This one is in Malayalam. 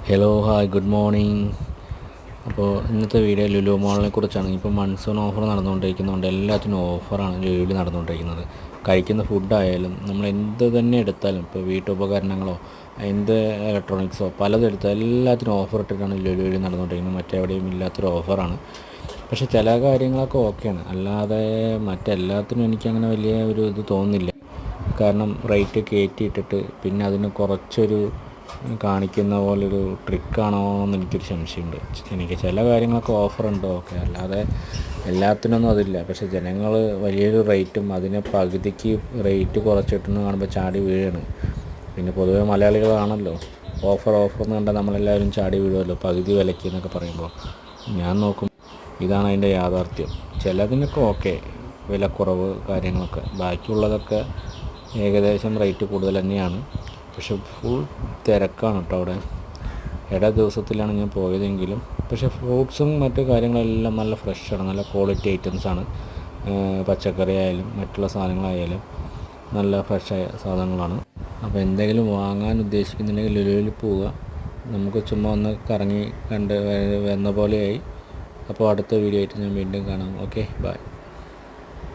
Hello hi good morning. അപ്പോൾ ഇന്നത്തെ വീഡിയോ ലുലു മാളിനെ കുറിച്ചാണ്. ഇപ്പോൾ മൺസൂൺ ഓഫർ നടന്നുകൊണ്ടിരിക്കുന്നതുകൊണ്ട് എല്ലാത്തിനും ഓഫറാണ് ലുലുവിൽ നടന്നുകൊണ്ടിരിക്കുന്നത്. കഴിക്കുന്ന ഫുഡായാലും നമ്മൾ എന്ത് തന്നെ എടുത്താലും, ഇപ്പോൾ വീട്ടുപകരണങ്ങളോ എന്ത് ഇലക്ട്രോണിക്സോ പലതും എടുത്താൽ എല്ലാത്തിനും ഓഫർ ഇട്ടിട്ടാണ് ലുലുവിൽ നടന്നുകൊണ്ടിരിക്കുന്നത്. മറ്റെവിടെയും ഇല്ലാത്തൊരു ഓഫറാണ്. പക്ഷേ ചില കാര്യങ്ങളൊക്കെ ഓക്കെയാണ്, അല്ലാതെ മറ്റെല്ലാത്തിനും എനിക്കങ്ങനെ വലിയ ഒരു ഇത് തോന്നുന്നില്ല. കാരണം റേറ്റ് കയറ്റിയിട്ടിട്ട് പിന്നെ അതിന് കുറച്ചൊരു കാണിക്കുന്ന പോലൊരു ട്രിക്കാണോ എന്ന് എനിക്കൊരു സംശയമുണ്ട്. എനിക്ക് ചില കാര്യങ്ങളൊക്കെ ഓഫറുണ്ട്, ഓക്കെ, അല്ലാതെ എല്ലാത്തിനൊന്നും അതില്ല. പക്ഷേ ജനങ്ങൾ വലിയൊരു റേറ്റും അതിനെ പകുതിക്ക് റേറ്റ് കുറച്ചിട്ടെന്ന് കാണുമ്പോൾ ചാടി വീഴാണ്. പിന്നെ പൊതുവെ മലയാളികളാണല്ലോ, ഓഫർ എന്ന് കണ്ടാൽ നമ്മളെല്ലാവരും ചാടി വീഴുമല്ലോ പകുതി വിലയ്ക്ക് എന്നൊക്കെ പറയുമ്പോൾ. ഞാൻ നോക്കും, ഇതാണ് അതിൻ്റെ യാഥാർത്ഥ്യം. ചിലതിനൊക്കെ ഓക്കെ, വിലക്കുറവ് കാര്യങ്ങളൊക്കെ, ബാക്കിയുള്ളതൊക്കെ ഏകദേശം റേറ്റ് കൂടുതൽ തന്നെയാണ്. പക്ഷെ ഫുൾ തിരക്കാണ് കേട്ടോ അവിടെ. ദിവസത്തിലാണ് ഞാൻ പോയതെങ്കിലും പക്ഷേ ഫ്രൂട്ട്സും മറ്റു കാര്യങ്ങളെല്ലാം നല്ല ഫ്രഷാണ്, നല്ല ക്വാളിറ്റി ഐറ്റംസാണ്. പച്ചക്കറി ആയാലും മറ്റുള്ള സാധനങ്ങളായാലും നല്ല ഫ്രഷായ സാധനങ്ങളാണ്. അപ്പോൾ എന്തെങ്കിലും വാങ്ങാൻ ഉദ്ദേശിക്കുന്നുണ്ടെങ്കിൽ ലുലുവിൽ പോവുക. നമുക്ക് ചുമ്മാ ഒന്ന് കറങ്ങി കണ്ട് വന്ന പോലെയായി. അപ്പോൾ അടുത്ത വീഡിയോ ആയിട്ട് ഞാൻ വീണ്ടും കാണാം. Okay, by.